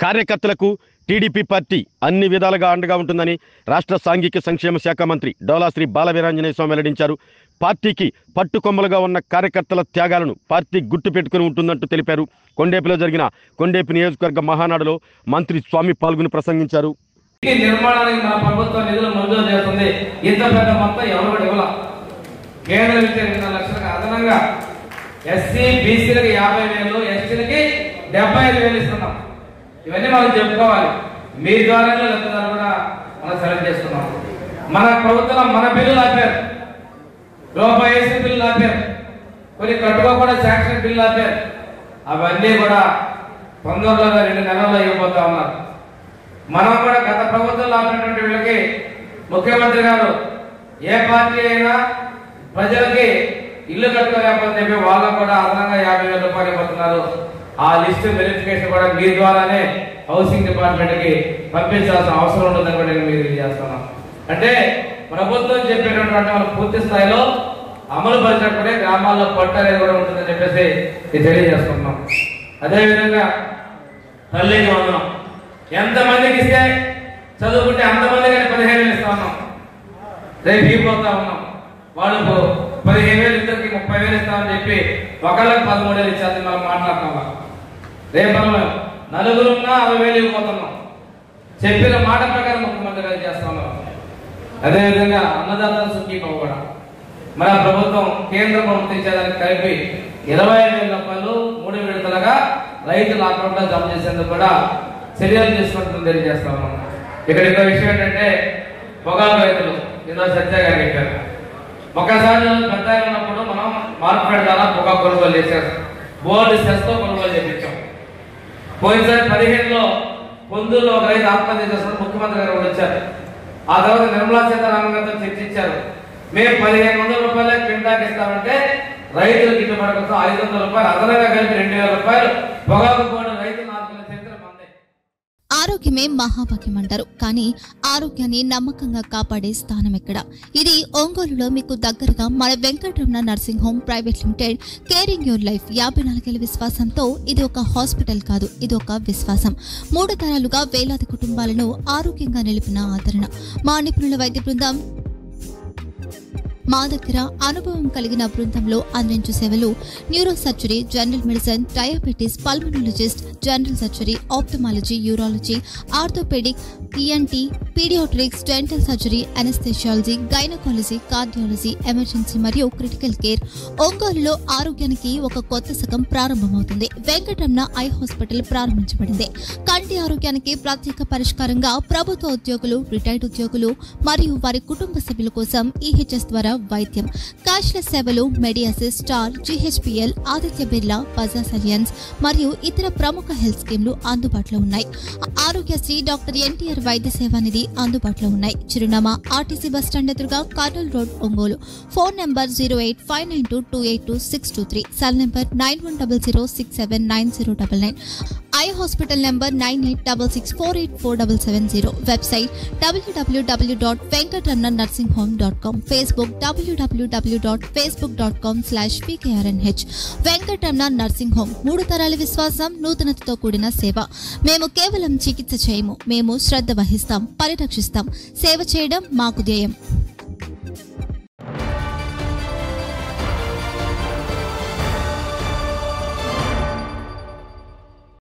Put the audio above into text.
కార్యకర్తలకు TDP party అన్ని విధాలుగా అండగా ఉంటుందని రాష్ట్ర సాంఘిక సంక్షేమ శాఖ మంత్రి డోలా శ్రీ బాలవీరాంజనేయ స్వామి వెల్లడించారు. పార్టీకి పట్టుకొమ్మలుగా ఉన్న కార్యకర్తల త్యాగాలను పార్టీ గుర్తు పెట్టుకుని ఉంటుందంటూ తెలిపారు. కొండేపిలో జరిగిన కొండేపి నియోజకవర్గ మహానాడులో మంత్రి స్వామి పాల్గొని ప్రసంగించారు. నిర్మాణానికి మన ప్రభుత్వం నిధులు మంజూరు చేస్తుంది. ఇంత పెద్ద మొత్తం ఎవరు కూడా ఇవ్వాల. కేంద్రం ఇచ్చే 2 లక్షలకు అదనంగా ఎస్సీ బీసీలకు 50,000, ఎస్టీలకి 75,000 ఇస్తున్నాం. ఇవన్నీ మనం చెప్పుకోవాలి. మీ ద్వారానే లబ్ధిదారు కూడా మనం సెలెక్ట్ చేస్తున్నాం. మన ప్రభుత్వం మన బిల్లులు ఆపారు, రూపాయి వేసి బిల్లులు ఆపారు, కొన్ని కట్టుకోకుండా శాంక్షన్ బిల్లు ఆపారు. అవన్నీ కూడా తొందరలో 2 నెలల్లో ఇవ్వబోతా ఉన్నారు. మనం కూడా గత ప్రభుత్వంలో ఆపినటువంటి వీళ్ళకి ముఖ్యమంత్రి గారు ఏ పార్టీ అయినా ప్రజలకి ఇల్లు కట్టుకోలేకపోతే చెప్పి వాళ్ళకు కూడా అదనంగా 50,000 రూపాయలు ఇవ్వబోతున్నారు. ఆ లిస్టు వెరిఫికేషన్ కూడా మీ ద్వారానే హౌసింగ్ డిపార్ట్మెంట్కి పంపించాల్సిన అవసరం ఉంటుందని కూడా నేను మీరు చేస్తున్నాను. అంటే ప్రభుత్వం చెప్పేటటువంటి వాళ్ళు పూర్తి స్థాయిలో అమలు పరిచినప్పుడే గ్రామాల్లో పట్టు అనేది కూడా ఉంటుందని చెప్పేసి ఇది తెలియజేస్తున్నాం. అదేవిధంగా తల్లికి వందనం ఎంతమందికి ఇస్తే చదువుకుంటే అంతమందికి 15,000 ఇస్తా ఉన్నాం. రేపు ఇవ్వబోతా ఉన్నాం. వాళ్ళకు 15,000 ఇద్దరికి 30,000 ఇస్తామని చెప్పి ఒకళ్ళకి 13,000 ఇచ్చేది మనం మాట్లాడుతున్నాం. రేపు మనం నలుగురున్నా 60,000 ఇవ్వబోతున్నాం. చెప్పిన మాట ప్రకారం ముఖ్యమంత్రి గారు చేస్తున్నాం. అదేవిధంగా అన్నదాతల సుఖీభవ కూడా మన ప్రభుత్వం కేంద్ర ప్రభుత్వం ఇచ్చేదానికి కలిపి 25,000 రూపాయలు 3 విడతలుగా రైతుల అకౌంట్లో జమ చేసేందుకు కూడా చర్యలు తీసుకుంటుందని తెలియజేస్తా ఉన్నాం. ఇక్కడ ఇంకో విషయం ఏంటంటే పొగాకు రైతులు ఏదో సత్య గారు చెప్పారు. ఒకసారి పెద్ద ఉన్నప్పుడు మనం మార్కెట్ ద్వారా పొగాకు కొనుగోలు చేశాం. బోర్డు సెస్తో కొనుగోలు చేయించాం. పోయినసారి 15లో పొందూరులో ఒక రైతు ఆత్మహత్య చేస్తున్న ముఖ్యమంత్రి గారు వచ్చారు. ఆ తర్వాత నిర్మలా సీతారామన్ గారితో చర్చించారు. మేము 1,500 రూపాయలే క్వింటాకి ఇస్తామంటే రైతులు గిట్టుబాటు కోసం 500 రూపాయలు అదనంగా కలిపి 2,000 రూపాయలు పొగాకు బోర్డు రైతులు ఆదుకునే చరిత్ర మందే. ఆరోగ్యమే మహాభాగ్యం అంటారు. కానీ ఆరోగ్యాన్ని నమ్మకంగా కాపాడే స్థానం ఎక్కడ? ఇది ఒంగోలులో మీకు దగ్గరగా మన Venkataramana nursing home private limited. Caring your life 54 ఏళ్ల విశ్వాసంతో ఇది ఒక హాస్పిటల్ కాదు, ఇది ఒక విశ్వాసం. 3 తరాలుగా వేలాది కుటుంబాలను ఆరోగ్యంగా నిలిపిన ఆదరణ. మా నిపుణుల వైద్య బృందం మా దగ్గర అనుభవం కలిగిన బృందంలో అందించే సేవలు neuro surgery, general medicine, diabetes, pulmonologist, general surgery, ophthalmology, urology, orthopaedic, ENT, paediatrics, dental surgery, anaesthesiology, gynaecology, cardiology, emergency మరియు క్రిటికల్ కేర్. ఒంగోలులో ఆరోగ్యానికి ఒక కొత్త శకం ప్రారంభమవుతుంది. వెంకటరమణ ఐ హాస్పిటల్ ప్రారంభించబడింది. కంటి ఆరోగ్యానికి ప్రత్యేక పరిష్కారంగా ప్రభుత్వ ఉద్యోగులు, రిటైర్డ్ ఉద్యోగులు మరియు వారి కుటుంబ సభ్యుల కోసం ఈహెచ్ఎస్ ద్వారా వైద్యం, క్యాష్లెస్ సేవలు, మెడియాసిస్, స్టార్, జీహెచ్పీఎల్, ఆదిత్య బిర్లా, బజాజ్ అలియన్స్ మరియు ఇతర ప్రముఖ హెల్త్ స్కీమ్లు అందుబాటులో ఉన్నాయి. ఆరోగ్యశ్రీ, డాక్టర్ ఎన్టీఆర్ వైద్య సేవా నిధి అందుబాటులో ఉన్నాయి. చిరునామా ఆర్టీసీ బస్టాండ్ ఎదురుగా, Kurnool road, Ongole. Phone number 08592282623, cell number 9100679099, eye hospital number 9866484770, website www.venkatramanarsinghome.com, Facebook www.facebook.com/pkrnh. Venkataramana nursing home 3 తరాల విశ్వాసం, నూతనతతో కూడిన సేవ. మేము కేవలం చికిత్స చేయము, మేము శ్రద్ధ వహిస్తాం, పరిరక్షిస్తాం. సేవ చేయడం మాకు ధ్యేయం.